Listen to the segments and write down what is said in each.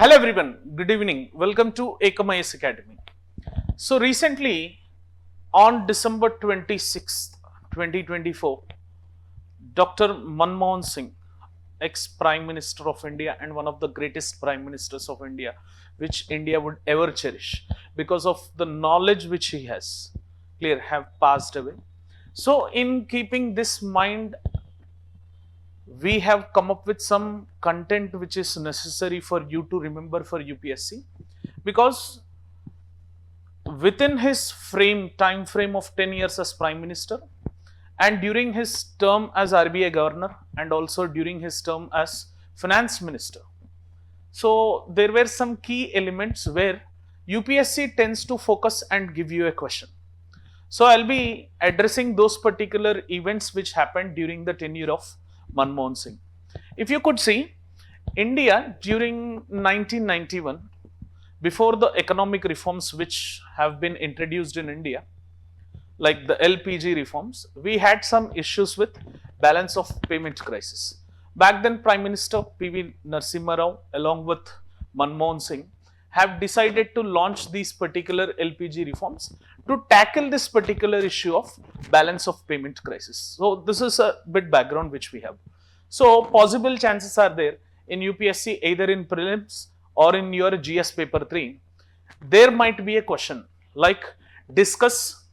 Hello everyone, good evening. Welcome to Ekam Academy. So recently on December 26th, 2024, Dr. Manmohan Singh, ex-Prime Minister of India and one of the greatest Prime Ministers of India, which India would ever cherish because of the knowledge which he has, have passed away. So in keeping this mind, we have come up with some content which is necessary for you to remember for UPSC, because within his time frame of 10 years as Prime Minister and during his term as RBI Governor and also during his term as Finance Minister, so there were some key elements where UPSC tends to focus and give you a question. So I'll be addressing those particular events which happened during the tenure of Manmohan Singh. If you could see, India during 1991, before the economic reforms which have been introduced in India, like the LPG reforms, we had some issues with balance of payment crisis. Back then, Prime Minister PV Narasimha Rao along with Manmohan Singh have decided to launch these particular LPG reforms to tackle this particular issue of balance of payment crisis. So this is a bit background which we have. So possible chances are there in UPSC, either in prelims or in your GS paper 3, there might be a question like discuss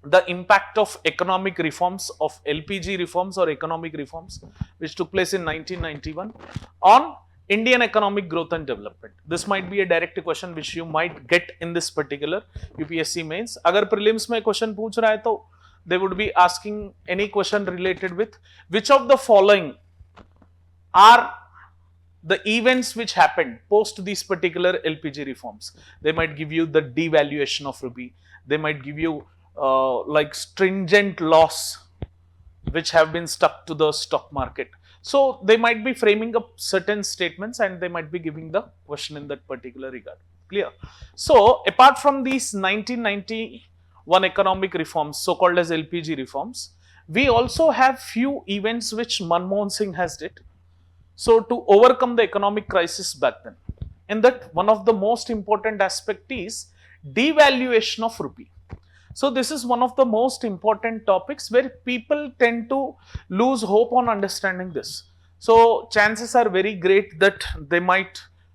the impact of economic reforms of LPG reforms or economic reforms which took place in 1991 on Indian economic growth and development. This might be a direct question which you might get in this particular UPSC mains. Agar prelims mein question pooch raha hai to they would be asking any question related with which of the following are the events which happened post these particular LPG reforms. They might give you the devaluation of rupee. They might give you like stringent laws which have been stuck to the stock market. So they might be framing up certain statements and they might be giving the question in that particular regard. Clear? So apart from these 1991 economic reforms, so-called as LPG reforms, we also have few events which Manmohan Singh has did. So to overcome the economic crisis back then, in that one of the most important aspect is devaluation of rupee. So this is one of the most important topics where people tend to lose hope on understanding this. So chances are very great that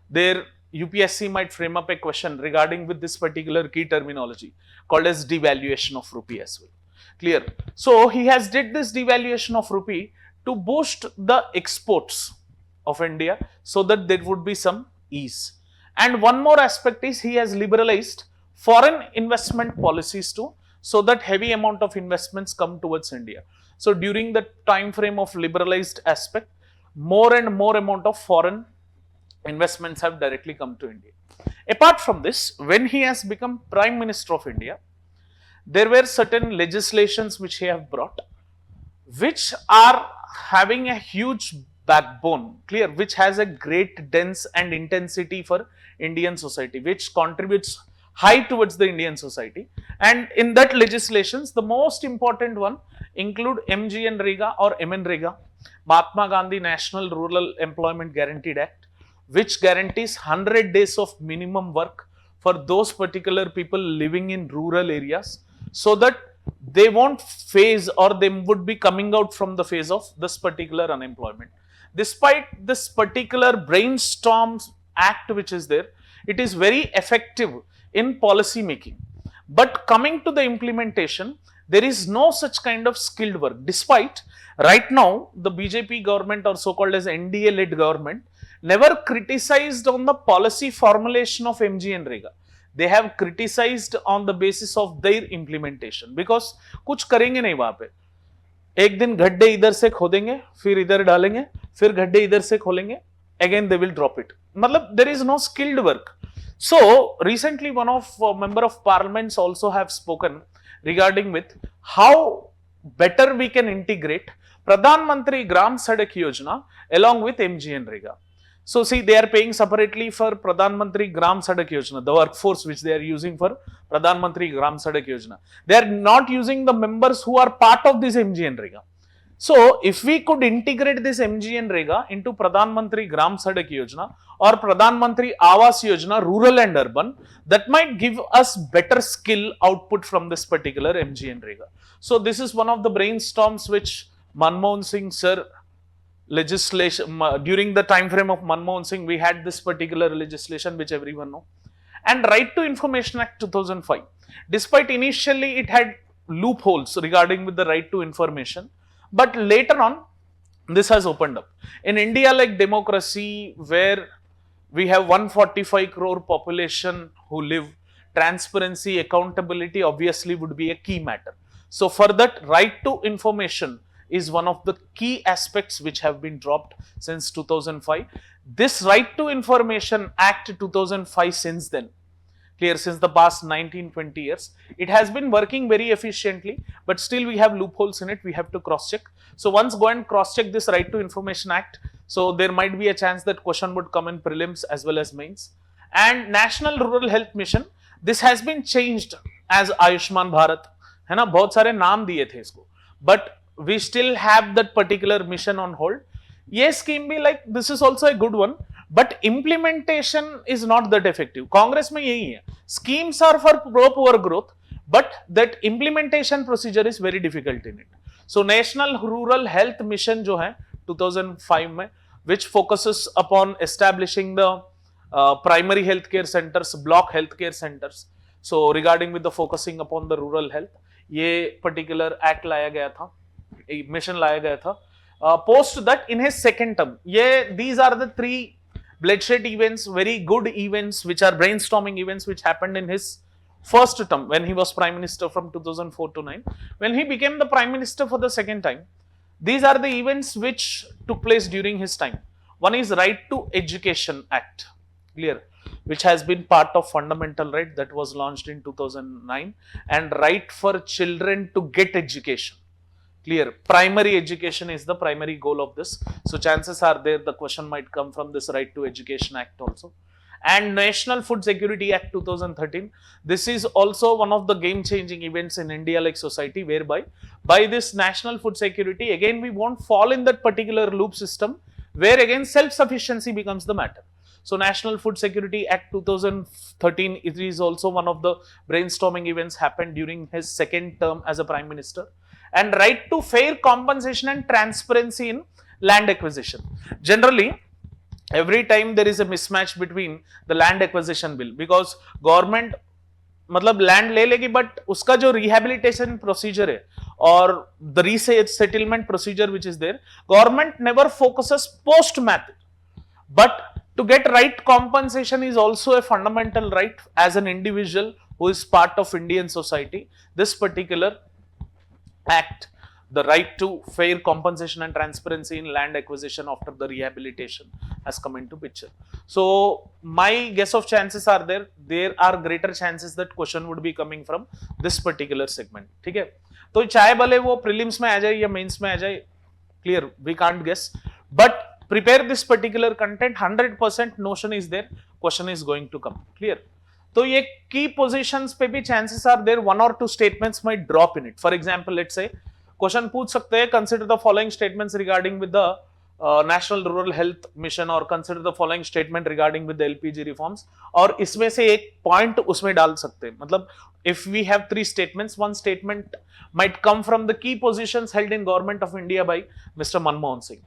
their UPSC might frame up a question regarding with this particular key terminology called as devaluation of rupee as well. Clear? So he has did this devaluation of rupee to boost the exports of India so that there would be some ease. And one more aspect is he has liberalized foreign investment policies too, so that heavy amount of investments come towards India. So during the time frame of liberalized aspect, more and more amount of foreign investments have directly come to India. Apart from this, when he has become Prime Minister of India, there were certain legislations which he have brought, which are having a huge backbone, clear, which has a great dense and intensity for Indian society, which contributes high towards the Indian society. And in that legislations, the most important one include MGNREGA or MNREGA, Mahatma Gandhi National Rural Employment Guaranteed Act, which guarantees 100 days of minimum work for those particular people living in rural areas, so that they won't phase or they would be coming out from the phase of this particular unemployment. Despite this particular brainstorm act which is there, it is very effective in policy making. But coming to the implementation, there is no such kind of skilled work. Despite right now, the BJP government or so-called as NDA-led government never criticized on the policy formulation of MGNREGA. They have criticized on the basis of their implementation, because कुछ करेंगे नहीं वहां पे. एक दिन गड्ढे इधर से खोदेंगे, फिर इधर डालेंगे, फिर गड्ढे इधर से खोलेंगे, again they will drop it. मतलब there is no skilled work. So recently one of member of parliaments also have spoken regarding with how better we can integrate Pradhan Mantri Gram Sadak Yojana along with MGNREGA. So see, they are paying separately for Pradhan Mantri Gram Sadak Yojana, the workforce which they are using for Pradhan Mantri Gram Sadak Yojana. They are not using the members who are part of this MGNREGA. So if we could integrate this MGNREGA into Pradhan Mantri Gram Sadak Yojana or Pradhan Mantri Awas Yojana, rural and urban, that might give us better skill output from this particular MGNREGA. So this is one of the brainstorms which Manmohan Singh sir legislation, during the time frame of Manmohan Singh, we had this particular legislation which everyone know. And Right to Information Act 2005, despite initially it had loopholes regarding with the right to information, but later on this has opened up. In India, like democracy, where we have 145 crore population who live, transparency, accountability obviously would be a key matter. So for that, right to information is one of the key aspects which have been dropped since 2005. This Right to Information Act 2005, since then, clear, since the past 19-20 years, it has been working very efficiently, but still we have loopholes in it. We have to cross check. So once go and cross check this Right to Information Act, so there might be a chance that question would come in prelims as well as mains. And National Rural Health Mission, this has been changed as Ayushman Bharat, है ना, बहुत सारे नाम दिए थे इसको, but we still have that particular mission on hold. ये scheme भी like this is also a good one, but implementation is not that effective. Congress में यही है, schemes are for pro-poor growth, but that implementation procedure is very difficult in it. So National Rural Health Mission जो है 2005 में, which focuses upon establishing the primary healthcare centers, block healthcare centers. So regarding with the focusing upon the rural health, ये particular act लाया गया था, mission लाया गया था. Post that, in his second term, these are the three bloodshed events, very good events, which are brainstorming events which happened in his first term when he was prime minister from 2004 to 9. When he became the prime minister for the second time, these are the events which took place during his time. One is Right to Education Act, clear, which has been part of fundamental right, that was launched in 2009, and right for children to get education. Clear, primary education is the primary goal of this. So chances are there the question might come from this Right to Education Act also. And National Food Security Act 2013, this is also one of the game changing events in India like society, whereby by this national food security, again we won't fall in that particular loop system where again self-sufficiency becomes the matter. So National Food Security Act 2013, it is also one of the brainstorming events happened during his second term as a prime minister. And right to fair compensation and transparency in land acquisition. Generally, every time there is a mismatch between the land acquisition bill, because government मतलब land ले लेगी, but उसका जो rehabilitation procedure है और the resettlement procedure which is there, government never focuses post math, but to get right compensation is also a fundamental right as an individual who is part of Indian society. This particular act, the right to fair compensation and transparency in land acquisition after the rehabilitation, has come into picture. So my guess of chances are there are greater chances that question would be coming from this particular segment. ठीक है, तो चाहे भले वो prelims में आ जाए या mains में आ जाए, clear, we can't guess, but prepare this particular content, 100% notion is there, question is going to come, clear. तो ये key positions पे भी chances are there, one or two statements might drop in it. For example, let's say question पूछ सकते हैं, consider the following statements regarding with the national rural health mission, और consider the following statement regarding with the LPG reforms, और इसमें से एक point उसमें डाल सकते हैं. मतलब if we have 3 statements, one statement might come from the key positions held in government of India by mister Manmohan Singh.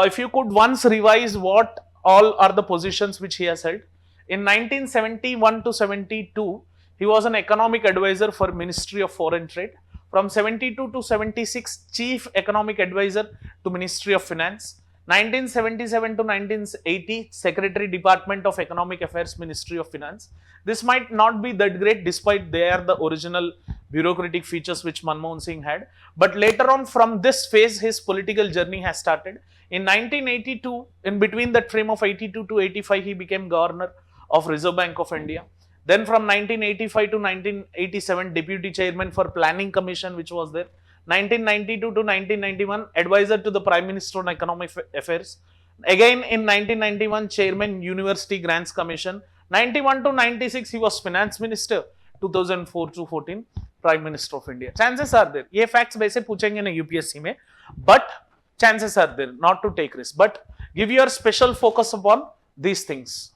If you could once revise what all are the positions which he has held. In 1971 to 72, he was an economic advisor for Ministry of Foreign Trade. From 72 to 76, Chief Economic Advisor to Ministry of Finance. 1977 to 1980, Secretary Department of Economic Affairs, Ministry of Finance. This might not be that great despite they are the original bureaucratic features which Manmohan Singh had. But later on, from this phase, his political journey has started. In 1982, in between that frame of 82 to 85, he became Governor of Reserve Bank of India. Then from 1985 to 1987, Deputy Chairman for Planning Commission, which was there. 1992 to 1991, Advisor to the Prime Minister on Economic Affairs. Again in 1991, Chairman University Grants Commission. 91 to 96, he was Finance Minister. 2004 to 14, Prime Minister of India. Chances are there. ये facts वैसे पूछेंगे ना UPSC में, but chances are there not to take risk, but give your special focus upon these things.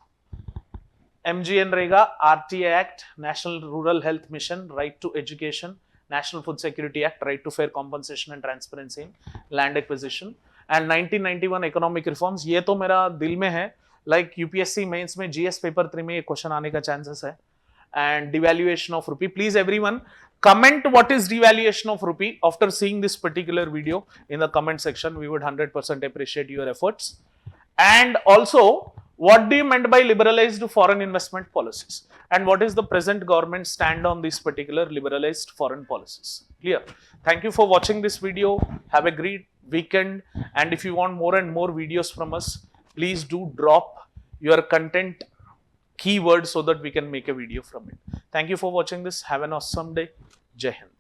MGNREGA, RTA Act, National Rural Health Mission, Right to Education, National Food Security Act, Right to Fair Compensation and Transparency in Land Acquisition, and 1991 Economic Reforms. ये तो मेरा दिल में है, like UPSC mains में GS paper 3 में ये question आने का chances है, and devaluation of rupee. Please everyone comment what is devaluation of rupee after seeing this particular video in the comment section. We would 100% appreciate your efforts. And also, what do you meant by liberalized foreign investment policies? And what is the present government stand on these particular liberalized foreign policies? Clear? Thank you for watching this video. Have a great weekend. And if you want more and more videos from us, please do drop your content keyword so that we can make a video from it. Thank you for watching this. Have an awesome day. Jai Hind.